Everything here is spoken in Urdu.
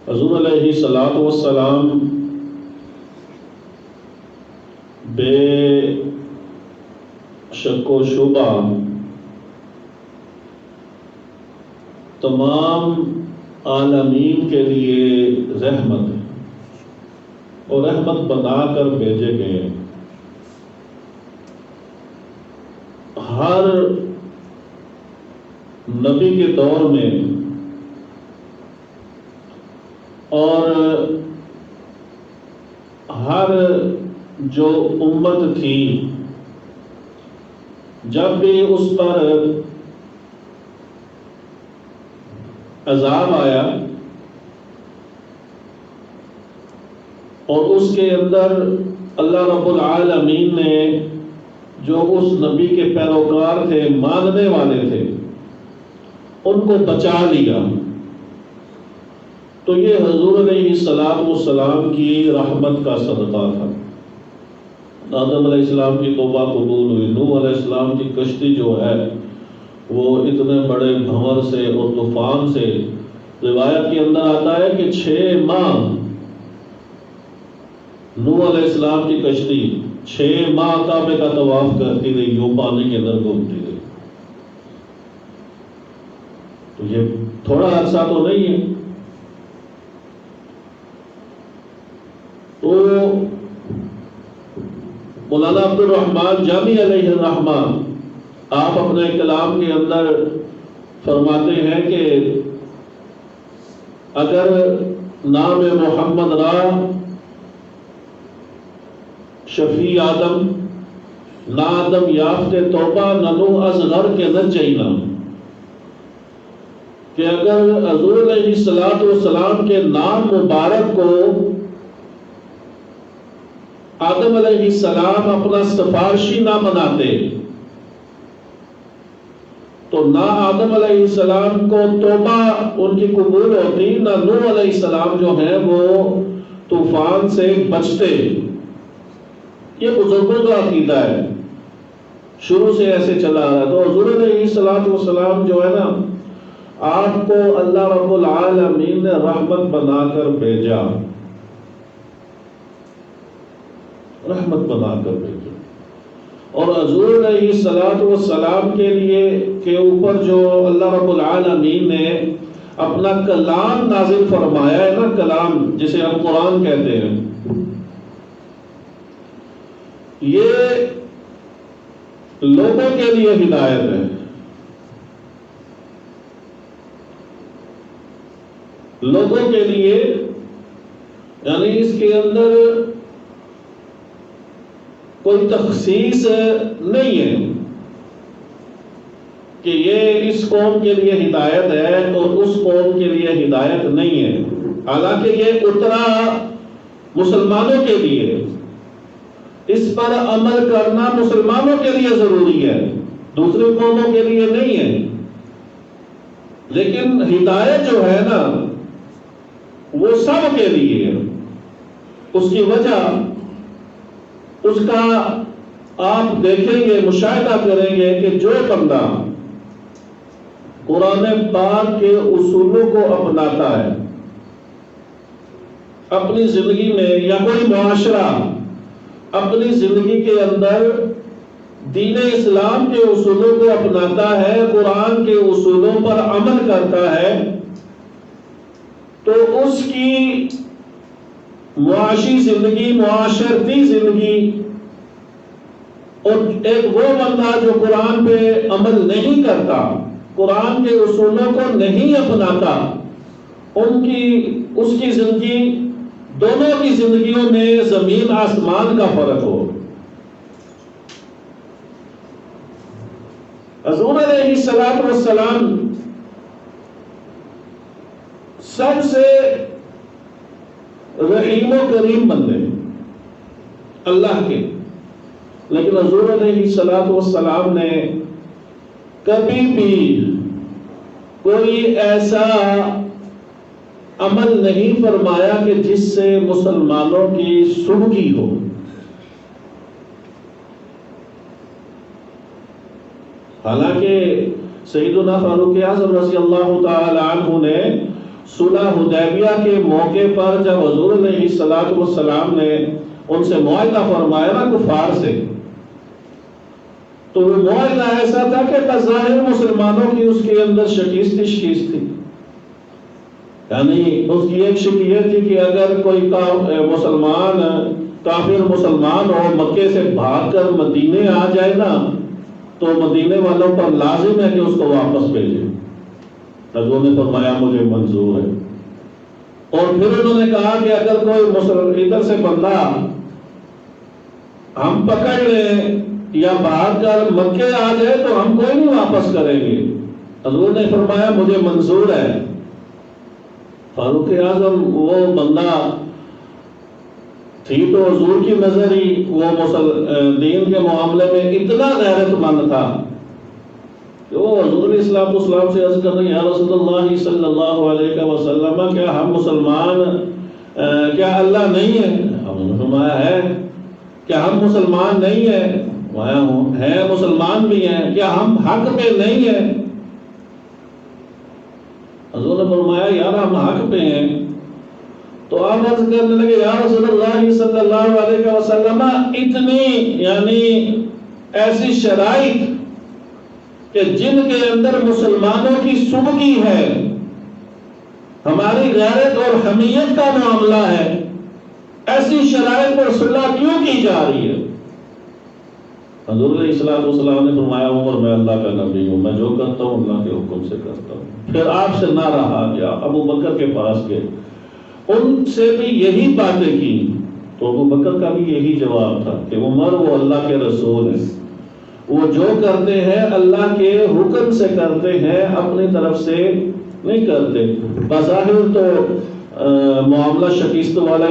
حضور علیہ الصلوۃ والسلام بے شک و شبہ تمام عالمین کے لیے رحمت ہے اور رحمت بنا کر بھیجے گئے ہیں۔ ہر نبی کے دور میں اور ہر جو امت تھی جب بھی اس پر عذاب آیا اور اس کے اندر اللہ رب العالمین نے جو اس نبی کے پیروکار تھے، ماننے والے تھے، ان کو بچا لیا، تو یہ حضور علیہ السلام کی رحمت کا صدقہ تھا۔ آدم علیہ السلام کی توبہ قبول ہوئی، نوح علیہ السلام کی کشتی جو ہے وہ اتنے بڑے بھنور سے اور طوفان سے، روایت کے اندر آتا ہے کہ 6 ماہ نوح علیہ السلام کی کشتی 6 ماہ کعبے کا طواف کرتی رہی، یوں پانی کے اندر گھومتی رہی۔ تو یہ تھوڑا عرصہ تو نہیں ہے۔ تو مولانا عبد الرحمن جامی علیہ الرحمن آپ اپنے کلام کے اندر فرماتے ہیں کہ اگر نام محمد را شفیع آدم، نہ آدم یافت توبہ، نہ نوح از غر کے نہ جینا، کہ اگر حضور علیہ السلام کے نام مبارک کو آدم علیہ السلام اپنا سفارشی نہ بناتے تو نہ آدم علیہ السلام کو توبہ ان کی قبول ہوتی، نہ نوح علیہ السلام جو ہیں وہ طوفان سے بچتے۔ یہ بزرگوں کا عقیدہ ہے، شروع سے ایسے چلا آ رہا ہے۔ تو حضور علیہ السلام جو ہے نا، آپ کو اللہ رب العالمین نے رحمت بنا کر بھیجا، رحمت بنا کر بھیجا۔ اور حضور علیہ السلام کے لیے کے اوپر جو اللہ رب العالمین نے اپنا کلام نازل فرمایا ہے نا، کلام جسے ہم قرآن کہتے ہیں، یہ لوگوں کے لیے ہدایت ہے۔ لوگوں کے لیے، یعنی اس کے اندر کوئی تخصیص نہیں ہے کہ یہ اس قوم کے لیے ہدایت ہے اور اس قوم کے لیے ہدایت نہیں ہے۔ حالانکہ یہ اترا مسلمانوں کے لیے، اس پر عمل کرنا مسلمانوں کے لیے ضروری ہے، دوسری قوموں کے لیے نہیں ہے۔ لیکن ہدایت جو ہے نا وہ سب کے لیے ہے۔ اس کی وجہ اس کا آپ دیکھیں گے، مشاہدہ کریں گے کہ جو بندہ قرآن پاک کے اصولوں کو اپناتا ہے اپنی زندگی میں، یا کوئی معاشرہ اپنی زندگی کے اندر دین اسلام کے اصولوں کو اپناتا ہے، قرآن کے اصولوں پر عمل کرتا ہے، تو اس کی معاشی زندگی، معاشرتی زندگی، اور ایک وہ بندہ جو قرآن پہ عمل نہیں کرتا، قرآن کے اصولوں کو نہیں اپناتا، اس کی زندگی، دونوں کی زندگیوں میں زمین آسمان کا فرق ہو۔ حضور علیہ السلام سب سے رحیم و کریم بندے اللہ کے، لیکن حضور علیہ السلام نے کبھی بھی کوئی ایسا عمل نہیں فرمایا کہ جس سے مسلمانوں کی سبکی ہو۔ حالانکہ سیدنا فاروق اعظم رضی اللہ تعالی عنہ نے صلح حدیبیہ کے موقع پر جب حضور علیہ السلام نے ان سے معاہدہ فرمایا نا کفار سے، تو وہ معاہدہ ایسا تھا کہ بظاہر مسلمانوں کی اس کے اندر شکست تھی، یعنی اس کی ایک شک یہ تھی کہ اگر کوئی کافر مسلمان ہو مکے سے بھاگ کر مدینے آ جائے نا تو مدینے والوں پر لازم ہے کہ اس کو واپس بھیجے۔ حضور نے فرمایا مجھے منظور ہے۔ اور پھر انہوں نے کہا کہ اگر کوئی ادھر سے بندہ ہم پکڑ لیں یا بھاگ کر مکے آ جائے تو ہم کوئی نہیں واپس کریں گے۔ حضور نے فرمایا مجھے منظور ہے۔ فاروق اعظم وہ بندہ تھی تو حضور کی نظر ہی وہ دین کے معاملے میں اتنا غیرت مند تھا کہ وہ حضور علیہ السلام سے عرض کر رہے ہیں یا رسول اللہ صلی اللہ علیہ وسلم کیا ہم مسلمان کیا اللہ نہیں ہے؟ ہم نے فرمایا ہے۔ کیا ہم مسلمان نہیں ہیں؟ ہے مسلمان بھی ہیں۔ کیا ہم حق پہ نہیں ہیں؟ حضور نے فرمایا یار ہم حق پہ ہیں۔ تو آپ عرض کرنے لگے یا رسول اللہ صلی اللہ علیہ وسلم اتنی یعنی ایسی شرائط کہ جن کے اندر مسلمانوں کی سبکی ہے، ہماری غیرت اور حمیت کا معاملہ ہے، ایسی شرائط پر صلح کیوں کی جا رہی ہے؟ حضور علیہ السلام نے فرمایا عمر میں اللہ کا نبی ہوں، میں جو کرتا ہوں اللہ کے حکم سے کرتا ہوں۔ پھر آپ سے نہ رہا گیا، ابو بکر کے پاس گئے، ان سے بھی یہی باتیں کی تو ابو بکر کا بھی یہی جواب تھا کہ عمر وہ اللہ کے رسول ہیں، وہ جو کرتے ہیں اللہ کے حکم سے کرتے ہیں، اپنی طرف سے نہیں کرتے۔ بظاہر تو معاملہ شکست والا